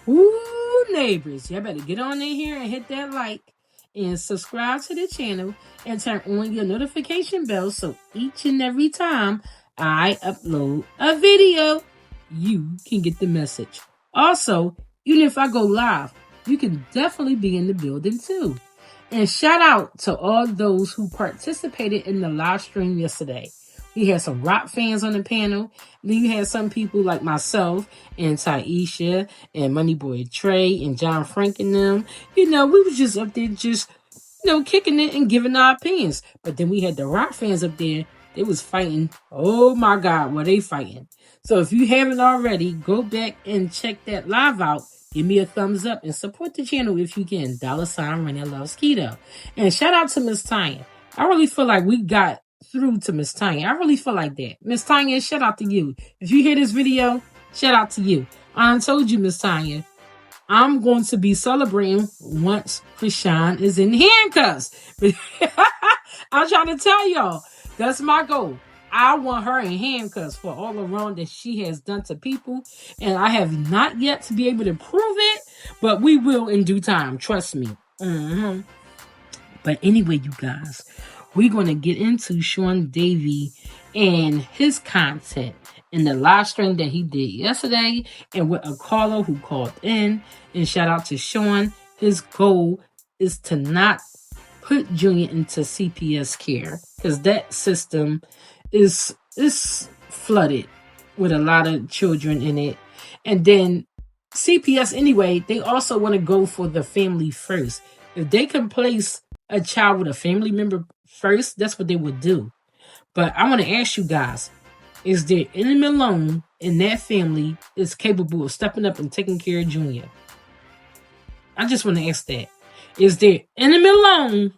Ooh, neighbors, y'all better get on in here and hit that like and subscribe to the channel and turn on your notification bell so each and every time I upload a video, you can get the message. Also, even if I go live, you can definitely be in the building too. And shout out to all those who participated in the live stream yesterday. We had some rock fans on the panel. Then you had some people like myself and Taisha and Moneyboy Trey and John Frank and them. We was just up there just, kicking it and giving our opinions. But then we had the rock fans up there. They was fighting. Oh my God, were they fighting? So if you haven't already, go back and check that live out. Give me a thumbs up and support the channel if you can. $ Renee Loves Keto. And shout out to Miss Tanya. I really feel like we got through to Miss Tanya. I really feel like that. Miss Tanya, shout out to you. If you hear this video, shout out to you. I told you, Miss Tanya, I'm going to be celebrating once Chrisean is in handcuffs. I'm trying to tell y'all, that's my goal. I want her in handcuffs for all the wrong that she has done to people. And I have not yet to be able to prove it, but we will in due time. Trust me. But anyway, you guys, we're going to get into Sean Davey and his content in the live stream that he did yesterday and with a caller who called in. And shout out to Sean. His goal is to not put Junior into CPS care because that system is flooded with a lot of children in it. And then CPS anyway, they also want to go for the family first. If they can place a child with a family member first, that's what they would do. But I want to ask you guys, is there any Malone in that family is capable of stepping up and taking care of Junior? I just want to ask that. Is there any Malone,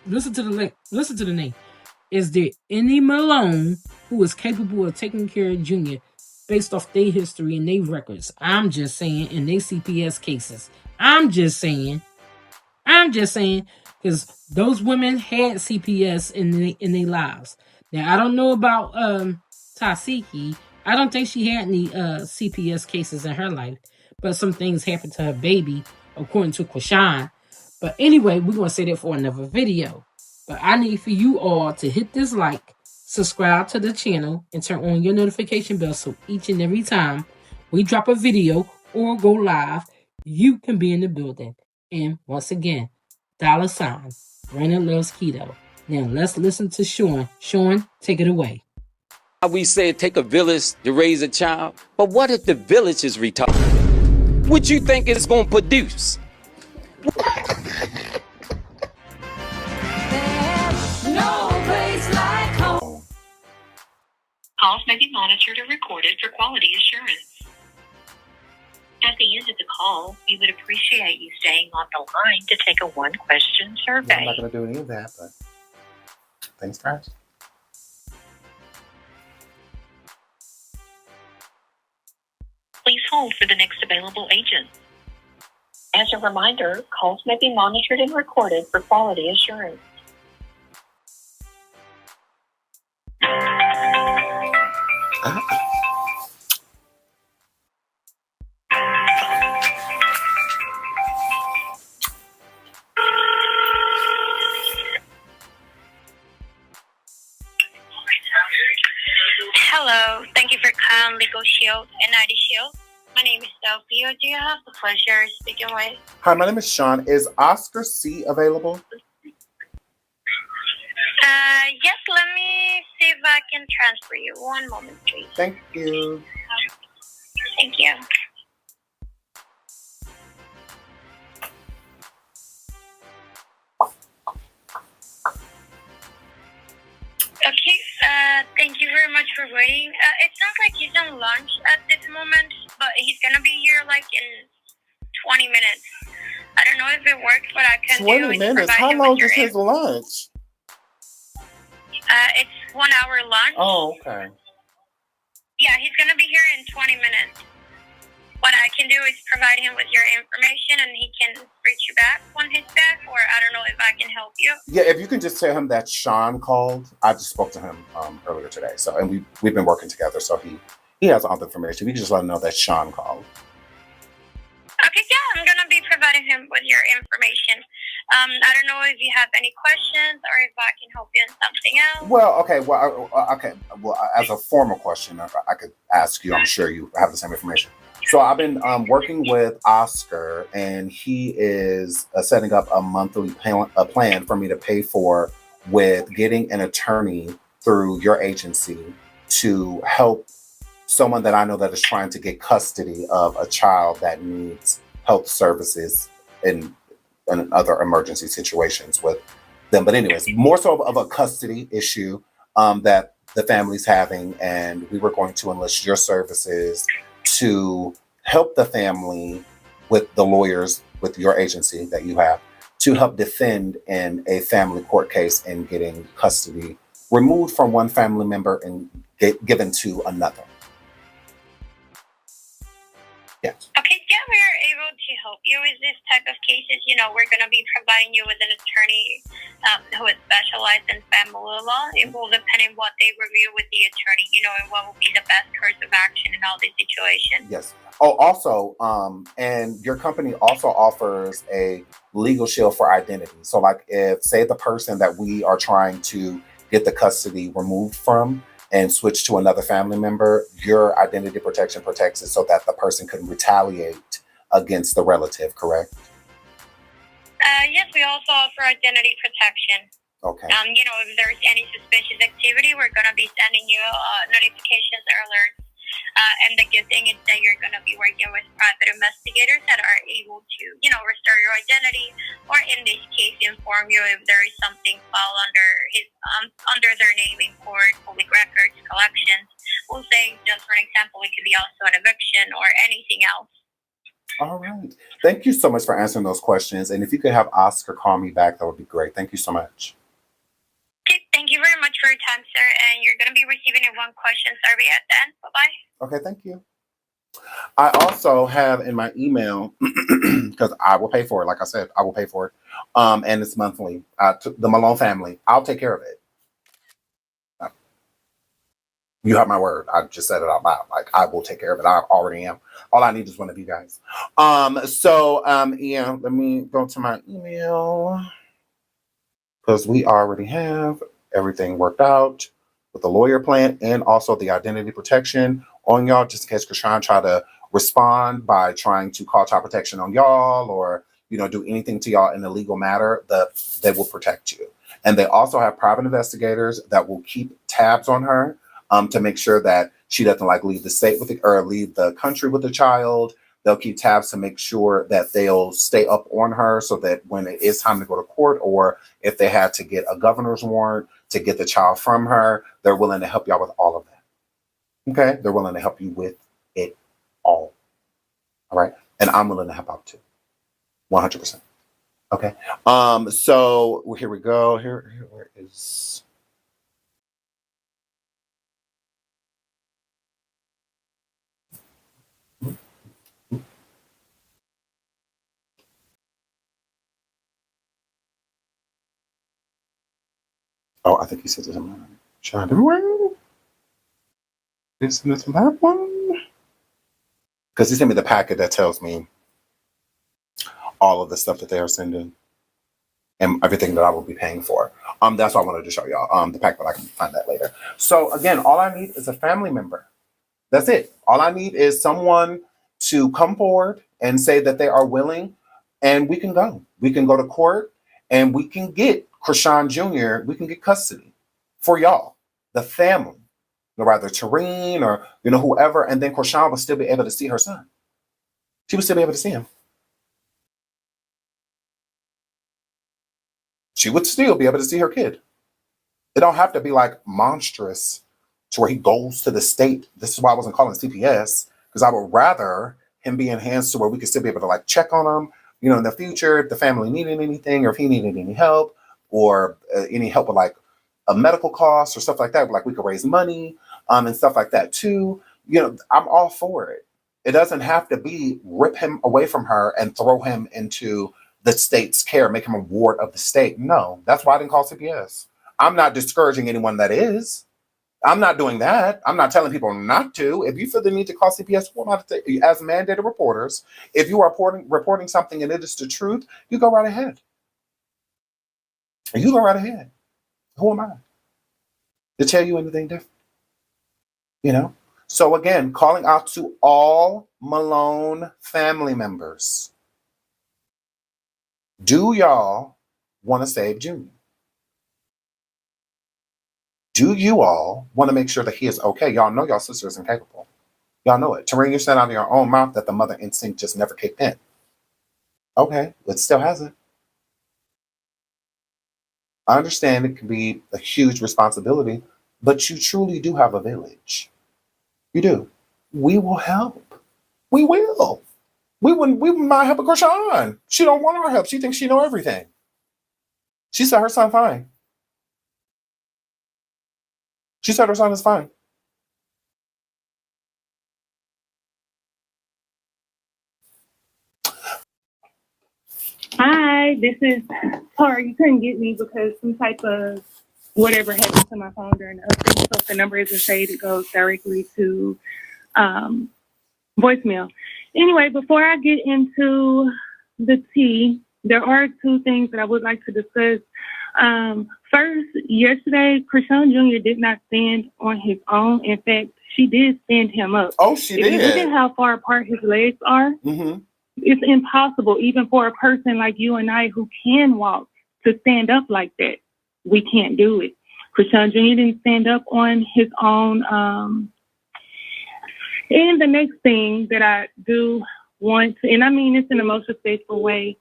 listen to the name. Is there any Malone who is capable of taking care of Junior based off their history and their records? I'm just saying, in their CPS cases. I'm just saying, because those women had CPS in their lives. Now, I don't know about Tasiki. I don't think she had any CPS cases in her life, but some things happened to her baby, according to Chrisean. But anyway, we're going to say that for another video. But I need for you all to hit this like, subscribe to the channel, and turn on your notification bell so each and every time we drop a video or go live, you can be in the building. And once again, $ Renee Loves Keto. Now let's listen to Sean. Sean, take it away. We say it take a village to raise a child, but what if the village is retarded? What you think it's going to produce? Calls may be monitored or recorded for quality assurance. At the end of the call, we would appreciate you staying on the line to take a one-question survey. I'm not going to do any of that, but thanks, guys. Please hold for the next available agent. As a reminder, calls may be monitored and recorded for quality assurance. Hello, thank you for calling Legal Shield and ID Shield. My name is Sophia. Do you have the pleasure of speaking with? Hi, my name is Sean. Is Oscar C available? Yes, let me see if I can transfer you. One moment, please. Thank you. Thank you. Okay, thank you very much for waiting. It sounds like he's on lunch at this moment, but he's gonna be here like in 20 minutes. I don't know if it works, but I can 20 minutes? How long is his lunch? It's 1 hour lunch. Oh, okay. Yeah, he's gonna be here in 20 minutes. What I can do is provide him with your information and he can reach you back when he's back, or I don't know if I can help you. Yeah, if you can just tell him that Sean called. I just spoke to him earlier today. So, and we've been working together, so he has all the information. You can just let him know that Sean called. providing him with your information. I don't know if you have any questions or if I can help you in something else. Well, okay. Well, as a formal question, I could ask you. I'm sure you have the same information. So I've been working with Oscar, and he is setting up a monthly a plan for me to pay for with getting an attorney through your agency to help someone that I know that is trying to get custody of a child that needs health services in other emergency situations with them. But anyways, more so of a custody issue that the family's having, and we were going to enlist your services to help the family with the lawyers with your agency that you have to help defend in a family court case and getting custody removed from one family member and given to another. Yeah. Okay, yeah, we are able to help you with this type of cases. We're going to be providing you with an attorney who is specialized in family law. It will depend on what they review with the attorney, and what will be the best course of action in all these situations. Yes. Oh, also, and your company also offers a legal shield for identity. So like if, say, the person that we are trying to get the custody removed from and switch to another family member, your identity protection protects it so that the person can retaliate against the relative, correct? Yes, we also offer identity protection. Okay. If there's any suspicious activity, we're going to be sending you notifications or alerts. And the good thing is that you're going to be working with private investigators that are able to, restore your identity, or in this case, inform you if there is something fall under their name in court, public records, collections. We'll say, just for an example, it could be also an eviction or anything else. All right. Thank you so much for answering those questions. And if you could have Oscar call me back, that would be great. Thank you so much. Okay, thank you very much for your time, sir. And you're going to be receiving a one-question survey at the end. Bye-bye. Okay, thank you. I also have in my email, because I will pay for it. Like I said, I will pay for it. And it's monthly. The Malone family, I'll take care of it. You have my word. I just said it out loud. Like, I will take care of it. I already am. All I need is one of you guys. Yeah, let me go to my email, because we already have everything worked out with the lawyer plan and also the identity protection on y'all, just in case Chrisean try to respond by trying to call child protection on y'all or, do anything to y'all in a legal matter, they will protect you. And they also have private investigators that will keep tabs on her to make sure that she doesn't leave the state with it or leave the country with the child. They'll keep tabs to make sure that they'll stay up on her so that when it is time to go to court, or if they had to get a governor's warrant to get the child from her, they're willing to help y'all with all of that. Okay? They're willing to help you with it all. All right? And I'm willing to help out too. 100%. Okay? So here we go. Where is... Oh, I think he said something. Shot everywhere. Isn't it that one? Because he sent me the packet that tells me all of the stuff that they are sending and everything that I will be paying for. That's what I wanted to show y'all. The packet, I can find that later. So again, all I need is a family member. That's it. All I need is someone to come forward and say that they are willing, and we can go. We can go to court, and we can get Chrisean Jr., we can get custody for y'all, the family, or either Tareen or, whoever, and then Chrisean will still be able to see her son. She would still be able to see him. She would still be able to see her kid. It don't have to be monstrous to where he goes to the state. This is why I wasn't calling CPS, because I would rather him be enhanced to where we could still be able to check on him, in the future, if the family needed anything or if he needed any help or any help with a medical cost or stuff like that. We could raise money and stuff like that too. I'm all for it. It doesn't have to be rip him away from her and throw him into the state's care, make him a ward of the state. No, that's why I didn't call CPS. I'm not discouraging anyone that is. I'm not doing that. I'm not telling people not to. If you feel the need to call CPS as mandated reporters, if you are reporting something and it is the truth, you go right ahead. You go right ahead. Who am I to tell you anything different? You know? So again, calling out to all Malone family members. Do y'all want to save Junior? Do you all want to make sure that he is okay? Y'all know y'all sister is incapable. Y'all know it. Tarina, you said out of your own mouth that the mother instinct just never kicked in. Okay, it still hasn't. I understand it can be a huge responsibility, but you truly do have a village. You do. We will help. We will. We might help a Chrisean. She don't want our help. She thinks she know everything. She said her son fine. She said her son is fine. Hi, this is sorry you couldn't get me because some type of whatever happened to my phone during the update. So if the number isn't saved, it goes directly to voicemail. Anyway, before I get into the tea, there are two things that I would like to discuss. First, yesterday, Chrisean Jr. did not stand on his own. In fact, she did stand him up. Oh, she did. If you look at how far apart his legs are, it's impossible, even for a person like you and I who can walk, to stand up like that. We can't do it. Chrisean Jr. didn't stand up on his own. And the next thing that I do want to, and I mean this in the most respectful way,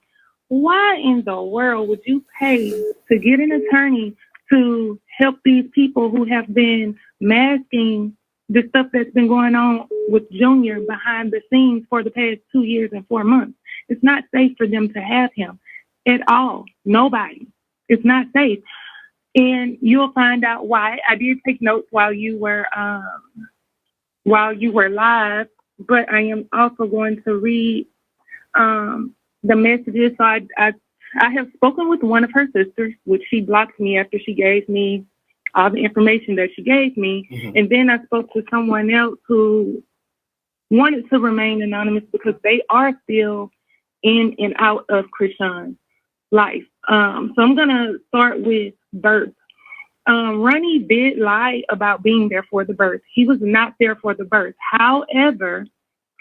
why in the world would you pay to get an attorney to help these people who have been masking the stuff that's been going on with Junior behind the scenes for the past 2 years and 4 months? It's not safe for them to have him at all. Nobody. It's not safe. And you'll find out why. I did take notes while you were live, but I am also going to read the messages. So I have spoken with one of her sisters, which she blocked me after she gave me all the information that she gave me. And then I spoke to someone else who wanted to remain anonymous because they are still in and out of Chrisean's life. So I'm going to start with birth. Ronnie did lie about being there for the birth. He was not there for the birth. However,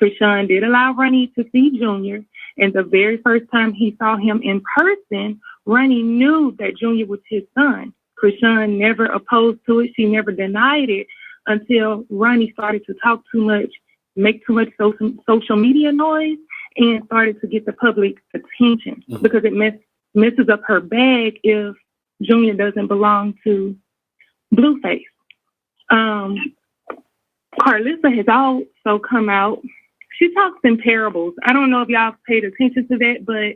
Chrisean did allow Ronnie to see Junior. And the very first time he saw him in person, Ronnie knew that Junior was his son. Chrisean never opposed to it. She never denied it until Ronnie started to talk too much, make too much social media noise, and started to get the public attention because it messes up her bag if Junior doesn't belong to Blueface. Carlissa has also come out. She talks in parables. I don't know if y'all paid attention to that, but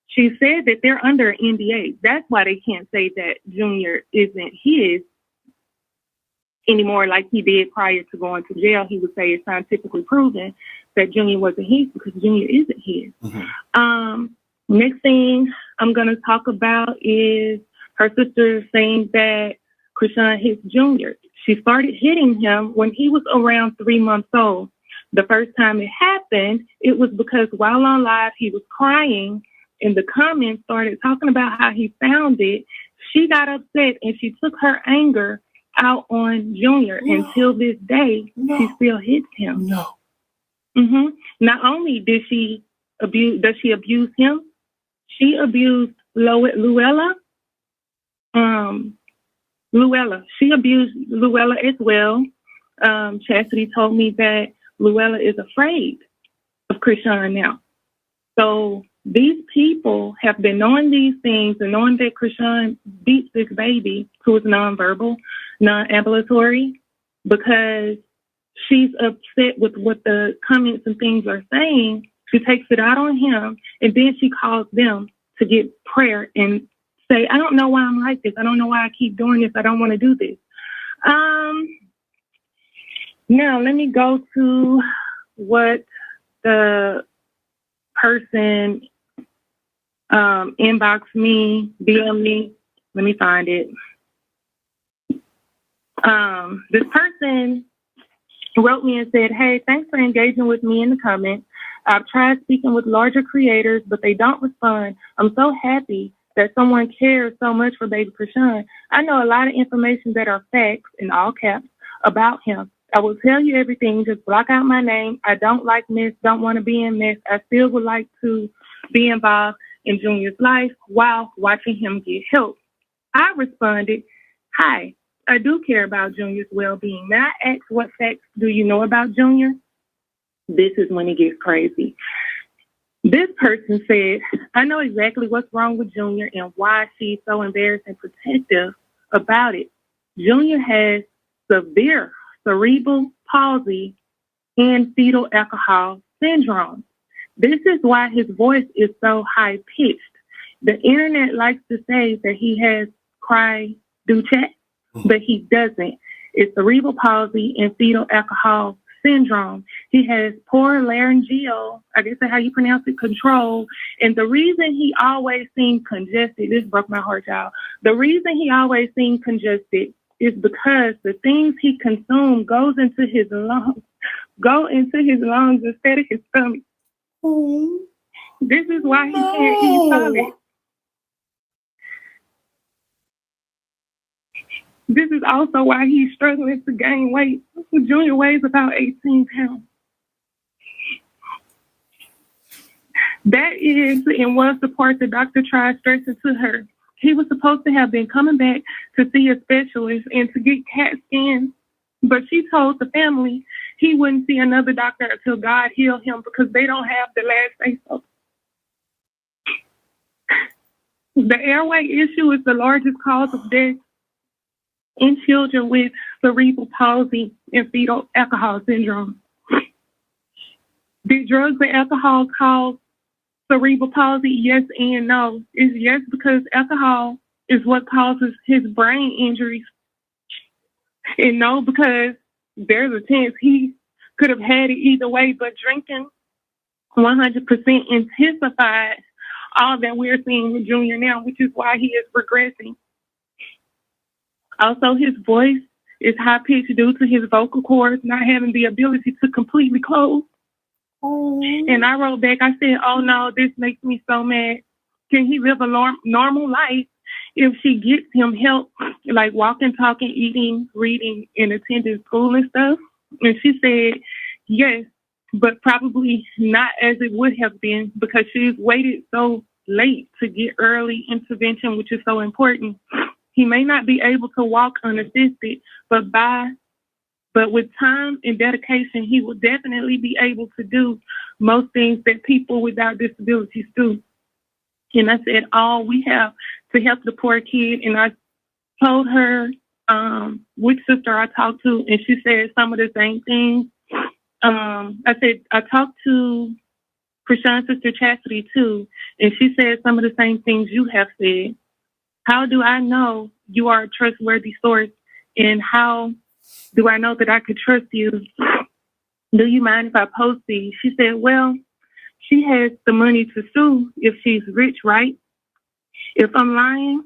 she said that they're under NDA. That's why they can't say that Junior isn't his anymore like he did prior to going to jail. He would say it's scientifically proven that Junior wasn't his because Junior isn't his. Next thing I'm going to talk about is her sister saying that Chrisean hits Junior. She started hitting him when he was around 3 months old. The first time it happened, it was because while on live, he was crying and the comments started talking about how he found it. She got upset and she took her anger out on Junior. Until this day, she still hits him. Not only does she abuse him, she abused Luella. She abused Luella as well. Chastity told me that Luella is afraid of Chrisean now. So these people have been knowing these things and knowing that Chrisean beats this baby who is nonverbal, non-ambulatory, because she's upset with what the comments and things are saying. She takes it out on him, and then she calls them to get prayer and say, I don't know why I'm like this. I don't know why I keep doing this. I don't want to do this. Now, let me go to what the person inboxed me, DM me. Let me find it. This person wrote me and said, "Hey, thanks for engaging with me in the comments. I've tried speaking with larger creators, but they don't respond. I'm so happy that someone cares so much for baby Chrisean. I know a lot of information that are facts in all caps about him. I will tell you everything. Just block out my name. I don't like mess, don't want to be in mess. I still would like to be involved in Junior's life while watching him get help." I responded, "Hi, I do care about Junior's well-being. May I ask what facts do you know about Junior?" This is when it gets crazy. This person said, "I know exactly what's wrong with Junior and why she's so embarrassed and protective about it. Junior has severe cerebral palsy and fetal alcohol syndrome. This is why his voice is so high-pitched. The internet likes to say that he has cry do chat, but he doesn't. It's cerebral palsy and fetal alcohol syndrome. He has poor laryngeal, I guess that's how you pronounce it, control. And the reason he always seems congested," this broke my heart, y'all. "The reason he always seems congested is because the things he consumes go into his lungs instead of his stomach. This is why he can't eat solid. This is also why he's struggling to gain weight. Junior weighs about 18 pounds. That is and was the part the doctor tried stressing to her. He was supposed to have been coming back to see a specialist and to get CAT scans, but she told the family he wouldn't see another doctor until God healed him because they don't have the last say-so. The airway issue is the largest cause of death in children with cerebral palsy and fetal alcohol syndrome. Did drugs and alcohol cause cerebral palsy? Yes and no. It's yes because alcohol is what causes his brain injuries. And no because there's a chance he could have had it either way, but drinking 100% intensified all that we're seeing with Junior now, which is why he is regressing. Also, his voice is high-pitched due to his vocal cords not having the ability to completely close. And I wrote back, I said, "Oh no, this makes me so mad. Can he live a normal life if she gets him help, like walking, talking, eating, reading, and attending school and stuff?" And she said, "Yes, but probably not as it would have been because she's waited so late to get early intervention, which is so important. He may not be able to walk unassisted, but with time and dedication, he will definitely be able to do most things that people without disabilities do." And I said, "All we have to help the poor kid." And I told her which sister I talked to, and she said some of the same things. I said, I talked to Chrisean's sister Chastity too, and she said some of the same things you have said. "How do I know you are a trustworthy source? And how do I know that I could trust you? Do you mind if I post these?" She said, "Well, she has the money to sue if she's rich, right? If I'm lying,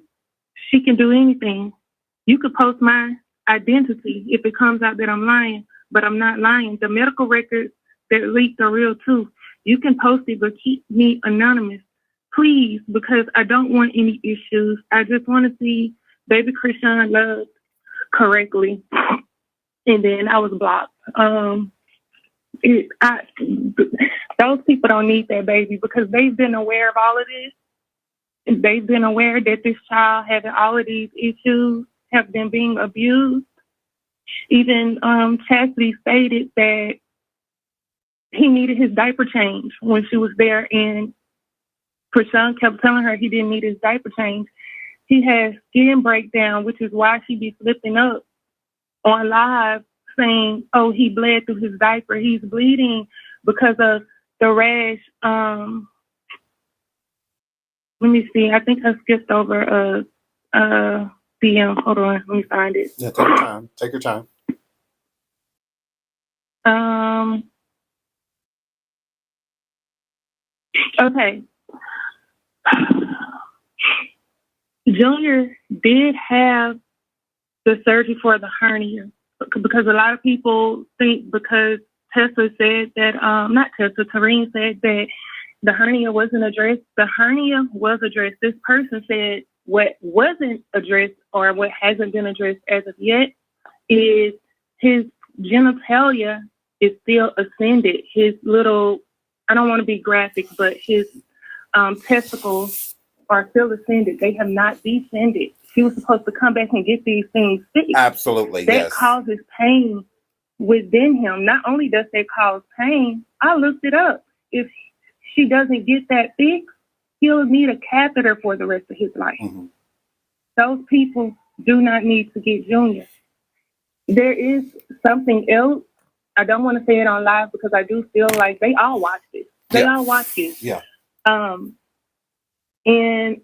she can do anything. You could post my identity if it comes out that I'm lying, but I'm not lying. The medical records that leaked are real too. You can post it, but keep me anonymous, please, because I don't want any issues. I just want to see baby Chrisean loved correctly." And then I was blocked. Those people don't need that baby because they've been aware of all of this. They've been aware that this child having all of these issues have been being abused. Even Chastity stated that he needed his diaper change when she was there, and Chrisean kept telling her he didn't need his diaper change. He has skin breakdown, which is why she be flipping up on live saying, "Oh, he bled through his diaper." He's bleeding because of the rash. Let me see. I think I skipped over DM. Hold on. Let me find it. Yeah, take your time. Take your time. Okay. Junior did have the surgery for the hernia, because a lot of people think because Tessa said that, not Tessa, Tareen said that the hernia wasn't addressed. The hernia was addressed. This person said what wasn't addressed or what hasn't been addressed as of yet is his genitalia is still ascended. His little, I don't want to be graphic, but his testicles are still ascended. They have not descended. She was supposed to come back and get these things fixed. Absolutely, that yes. causes pain within him. Not only does that cause pain, I looked it up. If she doesn't get that fixed, he'll need a catheter for the rest of his life. Mm-hmm. Those people do not need to get Junior. There is something else. I don't want to say it on live because I do feel like they all watch this. They all watch this. Yeah. And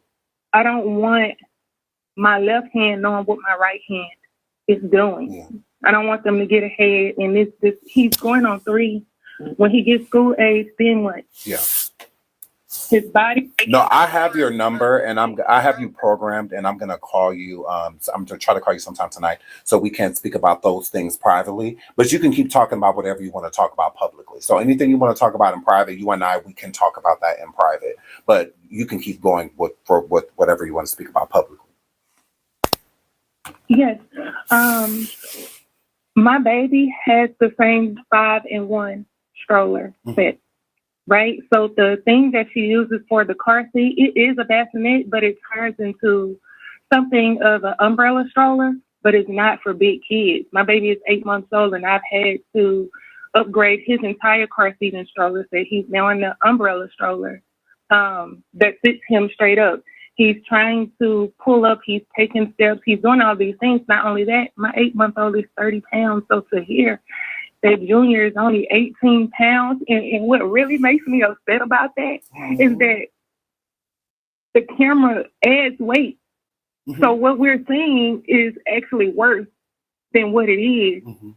I don't want my left hand knowing what my right hand is doing. Yeah. I don't want them to get ahead. And this he's going on 3. When he gets school age, then what? Yeah. His body. No, I have your number and I have you programmed and I'm going to call you. So I'm going to try to call you sometime tonight so we can speak about those things privately, but you can keep talking about whatever you want to talk about publicly. So anything you want to talk about in private, you and I, we can talk about that in private, but you can keep going for whatever you want to speak about publicly. Yes. My baby has the same 5-in-1 stroller set. Right? So the thing that she uses for the car seat, it is a bassinet, but it turns into something of an umbrella stroller, but it's not for big kids. My baby is 8 months old, and I've had to upgrade his entire car seat and stroller set. He's now in the umbrella stroller that sits him straight up. He's trying to pull up. He's taking steps. He's doing all these things. Not only that, my 8-month-old is 30 pounds. So to hear that Junior is only 18 pounds. And what really makes me upset about that is that the camera adds weight. Mm-hmm. So what we're seeing is actually worse than what it is. Mm-hmm.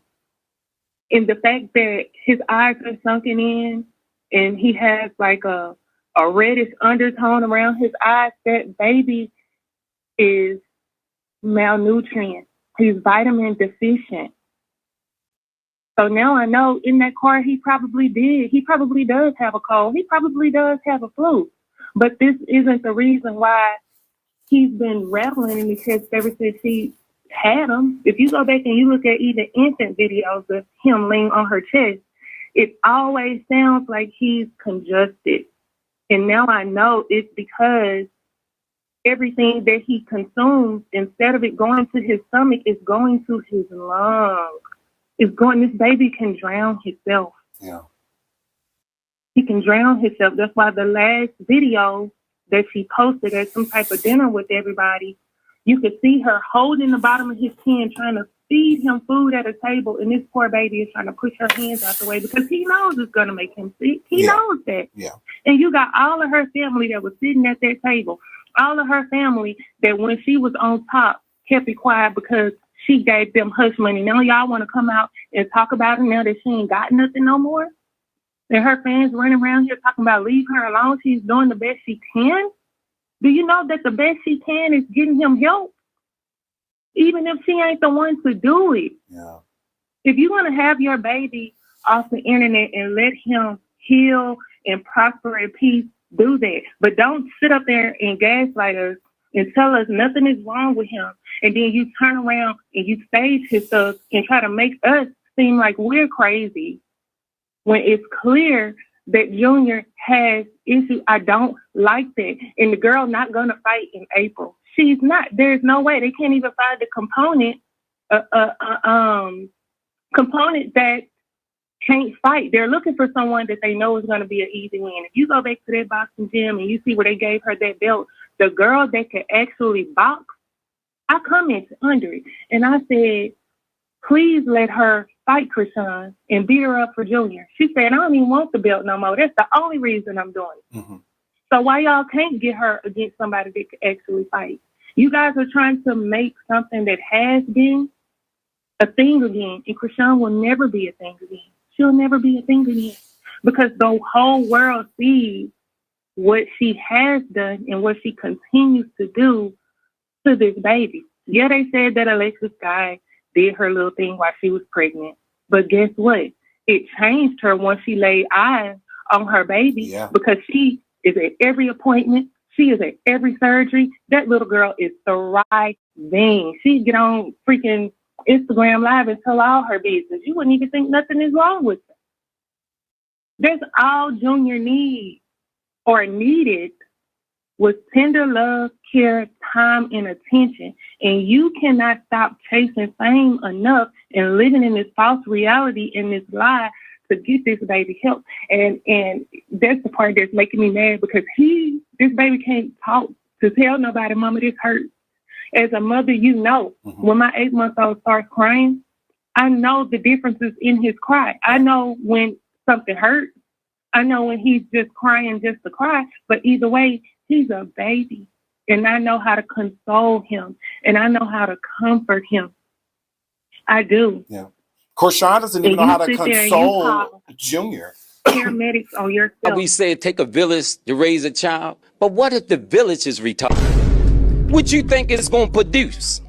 And the fact that his eyes are sunken in and he has like a reddish undertone around his eyes, that baby is malnutrient. He's vitamin deficient. So now I know in that car he probably does have a cold. He probably does have a flu. But this isn't the reason why he's been rattling in his chest ever since he had him. If you go back and you look at even infant videos of him laying on her chest, it always sounds like he's congested. And now I know it's because everything that he consumes, instead of it going to his stomach, is going to his lungs. This baby can drown himself. Yeah. He can drown himself. That's why the last video that she posted at some type of dinner with everybody, you could see her holding the bottom of his can, trying to feed him food at a table, and this poor baby is trying to push her hands out the way because he knows it's going to make him sick. He knows that. Yeah. And you got all of her family that was sitting at that table, all of her family that when she was on top kept it quiet because she gave them hush money. Now y'all want to come out and talk about it now that she ain't got nothing no more? And her fans running around here talking about leave her alone. She's doing the best she can. Do you know that the best she can is getting him help? Even if she ain't the one to do it. Yeah. If you want to have your baby off the internet and let him heal and prosper in peace, do that. But don't sit up there and gaslight us and tell us nothing is wrong with him. And then you turn around and you stage his stuff and try to make us seem like we're crazy when it's clear that Junior has issues. I don't like that. And the girl not going to fight in April. She's not. There's no way. They can't even find the component that can't fight. They're looking for someone that they know is going to be an easy win. If you go back to that boxing gym and you see where they gave her that belt, the girl that could actually box, I commented under it. And I said, please let her fight Chrisean and beat her up for Junior. She said, I don't even want the belt no more. That's the only reason I'm doing it. Mm-hmm. So why y'all can't get her against somebody that could actually fight? You guys are trying to make something that has been a thing again. And Chrisean will never be a thing again. She'll never be a thing again. Because the whole world sees what she has done and what she continues to do to this baby. Yeah, they said that Alexis Sky did her little thing while she was pregnant. But guess what? It changed her once she laid eyes on her baby because she is at every appointment. She is at every surgery. That little girl is thriving. She get on freaking Instagram Live and tell all her business. You wouldn't even think nothing is wrong with her. That's all Junior needs or needed was tender love, care, time, and attention. And you cannot stop chasing fame enough and living in this false reality and this lie to get this baby help. And that's the part that's making me mad because this baby can't talk to tell nobody, Mama, this hurts. As a mother, you know, when my 8-month-old starts crying, I know the differences in his cry. I know when something hurts. I know when he's just crying just to cry. But either way, he's a baby. And I know how to console him. And I know how to comfort him. I do. Yeah. Chrisean doesn't even know how to console Junior. Paramedics on yourself. We say it take a village to raise a child. But what if the village is retarded? What you think it's going to produce?